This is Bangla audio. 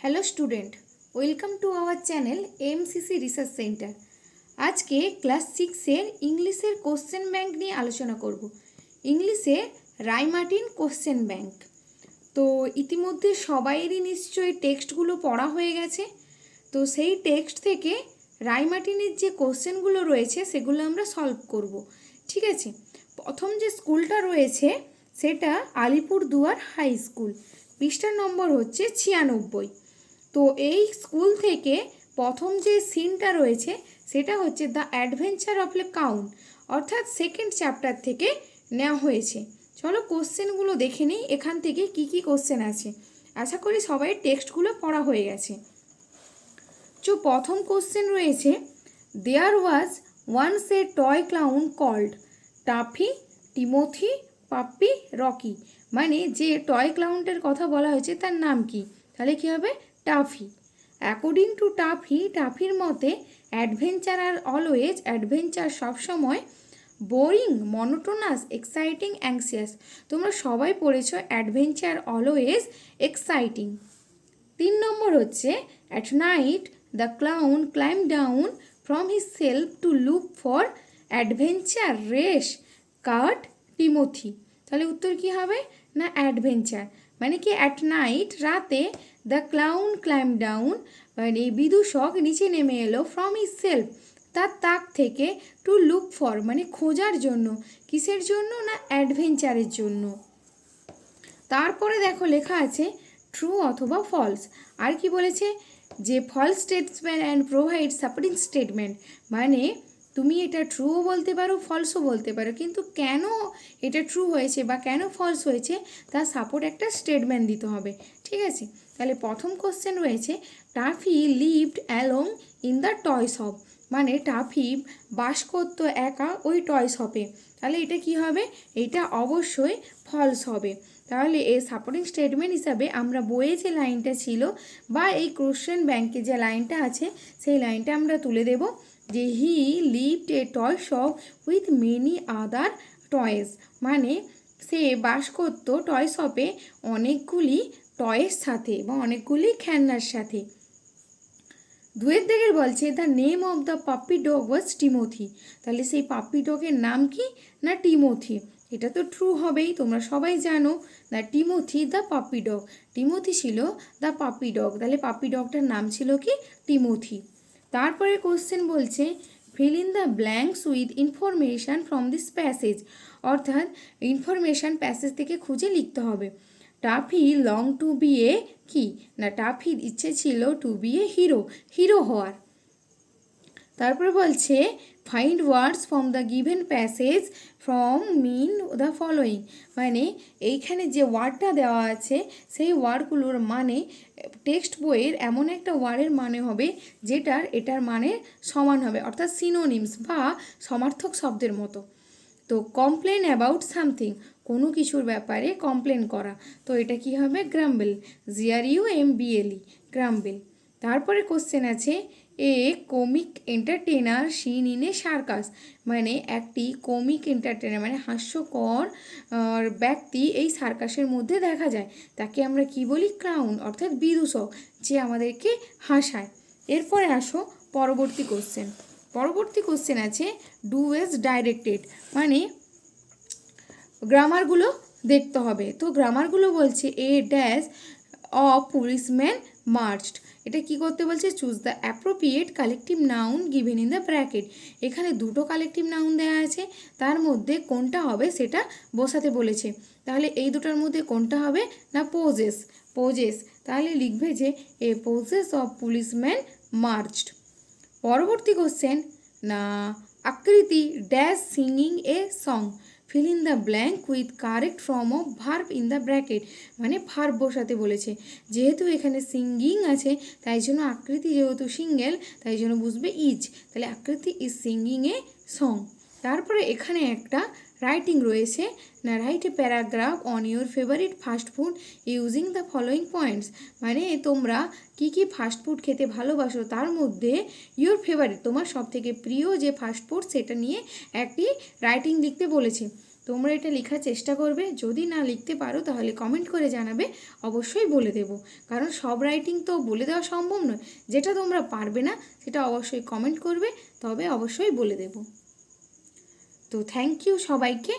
Hello student, welcome to our channel MCC research centre. আজকে ক্লাস 6-এর ইংলিশের কোশ্চেন ব্যাংক নিয়ে আলোচনা করব। ইংলিশে রাইমার্টিন কোশ্চেন ব্যাংক। তো ইতিমধ্যে সবাইয়েরই নিশ্চয়ই টেক্সটগুলো পড়া হয়ে গেছে। তো সেই টেক্সট থেকে রাইমার্টিনের যে কোশ্চেনগুলো রয়েছে সেগুলো আমরা সলভ করব। ঠিক আছে, প্রথম যে স্কুলটা রয়েছে সেটা আলিপুরদুয়ার হাই স্কুল, পৃষ্ঠা নম্বর হচ্ছে 96। তো এই স্কুল থেকে প্রথম যে সিনটা রয়েছে সেটা হচ্ছে দ্য অ্যাডভেঞ্চার অফ এ কাউন, অর্থাৎ সেকেন্ড চ্যাপ্টার থেকে নেওয়া হয়েছে। চলো কোশ্চেনগুলো দেখে নিই, এখান থেকে কি কি কোশ্চেন আছে। আশা করি সবাই টেক্সটগুলো পড়া হয়ে গেছে। প্রথম কোশ্চেন রয়েছে, there was once a toy clown called Taffy, Timothy, Puppy, Rocky. মানে যে টয় ক্লাউনটার কথা বলা হয়েছে তার নাম কি? তাহলে কী হবে? টাফি। অ্যাকর্ডিং টু টাফি, টাফির মতে অ্যাডভেঞ্চার আর অলওয়েজ, অ্যাডভেঞ্চার সবসময়, বোরিং, মনোটোনাস, এক্সাইটিং, অ্যাংসিয়াস। তোমরা সবাই পড়েছ অ্যাডভেঞ্চার অলওয়েজ এক্সাইটিং। 3 নম্বর হচ্ছে, at night the clown climb down from his self to look for adventure, race, cart, Timothy. তাহলে উত্তর কী হবে? না অ্যাডভেঞ্চার। মানে কি অ্যাট নাইট, রাতে, দ্য ক্লাউন ক্লাইম্ব ডাউন, মানে বিদূষক নিচে নেমে এলো, ফ্রম হিজ সেলফ, তার তাক থেকে, টু লুক ফর মানে খোঁজার জন্য। কিসের জন্য? না অ্যাডভেঞ্চারের জন্য। তারপরে দেখো লেখা আছে ট্রু অথবা ফলস। আর কি বলেছে? যে false statement and provide supporting statement, মানে তুমি এটা ট্রুও বলতে পারো, ফলসও বলতে পারো, কিন্তু কেন এটা ট্রু হয়েছে বা কেন ফলস হয়েছে তার সাপোর্ট একটা স্টেটমেন্ট দিতে হবে। ঠিক আছে, তাহলে প্রথম কোশ্চেন রয়েছে, toffee lived along in the toy shop. মানে টাফি বাস করতো একা ওই টয় শপে। তাহলে এটা কি হবে? এটা অবশ্যই ফলস হবে। তাহলে এই সাপোর্টিং স্টেটমেন্ট হিসাবে আমরা বইয়ে যে লাইনটা ছিল বা এই কোশ্চেন ব্যাংকে যে লাইনটা আছে সেই লাইনটা আমরা তুলে দেব, যে he lived a toy shop with many other toys. মানে সে বাস করতো টয় শপে অনেকগুলি টয়ের সাথে বা অনেকগুলি খেলনার সাথে। দুয়ের দিকের বলছে, the name of the puppy dog was Timothy. তাহলে সেই পাপ্পি ডগের নাম কি? না টিমোথি। এটা তো ট্রু হবেই, তোমরা সবাই জানো। The Timothy the puppy dog, Timothy ছিল দ্য পাপ্পি ডগ, তাহলে পাপ্পি ডগটার নাম ছিল কি? টিমোথি। তারপরে কোশ্চেন বলছে, fill in the blanks with information from this passage, অর্থাৎ ইনফরমেশান প্যাসেজ থেকে খুঁজে লিখতে হবে। Taffy long to be a কি? না টাফির ইচ্ছে ছিল to be a hero, hero হওয়ার। তারপরে বলছে, find words from the given passage from mean the following. মানে এইখানে যে ওয়ার্ডটা দেওয়া আছে সেই ওয়ার্ডগুলোর মানে টেক্সট বইয়ের এমন একটা ওয়ার্ডের মানে হবে যেটার এটার মানে সমান হবে, অর্থাৎ সিনোনিমস বা সমার্থক শব্দের মতো। তো কমপ্লেন অ্যাবাউট সামথিং, কোনো কিছুর ব্যাপারে কমপ্লেন করা, তো এটা কি হবে? গ্রাম্বেল, GRUMBLE, গ্রাম্বেল। তারপরে কোশ্চেন আছে, a comic entertainer seen in a circus. মানে একটি কমিক এন্টারটেনার মানে হাস্যকর ব্যক্তি এই সার্কাসের মধ্যে দেখা যায়, তাকে আমরা কি বলি? ক্লাউন, অর্থাৎ বিদূষক, যে আমাদেরকে হাসায়। এরপরে আসো পরবর্তী কোশ্চেন। পরবর্তী কোশ্চেন আছে, ডু এজ ডাইরেক্টেড। মানে গ্রামারগুলো দেখতে হবে। তো গ্রামারগুলো বলছে, এ ড্যাশ অ পুলিশম্যান মার্চড। এটা কি করতে বলছে? Choose the appropriate collective noun given in the bracket. এখানে দুটো কালেকটিভ নাউন দেওয়া আছে, তার মধ্যে কোনটা হবে সেটা বসাতে বলেছে। তাহলে এই দুটোর মধ্যে কোনটা হবে? না পোজেস, পোজেস। তাহলে লিখবে যে এ পোজেস অফ পুলিশম্যান মার্চড। পরবর্তী কোশ্চেন, না আকৃতি dash singing a song, feel in the blank with correct form of verb in the bracket. মানে ভার্ব বসাতে বলেছে। যেহেতু এখানে সিঙ্গিং আছে তাই জন্য আকৃতি যেহেতু সিঙ্গেল তাই জন্য বুঝবে ইজ, তাহলে আকৃতি ইজ সিঙ্গিং এ সং। তারপরে এখানে একটা রাইটিং রয়েছে, না write a paragraph on your favourite fast food using the following points. মানে তোমরা কি কি ফাস্ট ফুড খেতে ভালোবাসো তার মধ্যে ইউর ফেভারিট, তোমার সব থেকে প্রিয় যে ফাস্ট ফুড সেটা নিয়ে একটি রাইটিং লিখতে বলেছে। তোমরা এটা লেখার চেষ্টা করবে, যদি না লিখতে পারো তাহলে কমেন্ট করে জানাবে, অবশ্যই বলে দেব। কারণ সব রাইটিং তো বলে দেওয়া সম্ভব নয়, যেটা তোমরা পারবে না সেটা অবশ্যই কমেন্ট করবে, তবে অবশ্যই বলে দেব। তো থ্যাংক ইউ সবাইকে।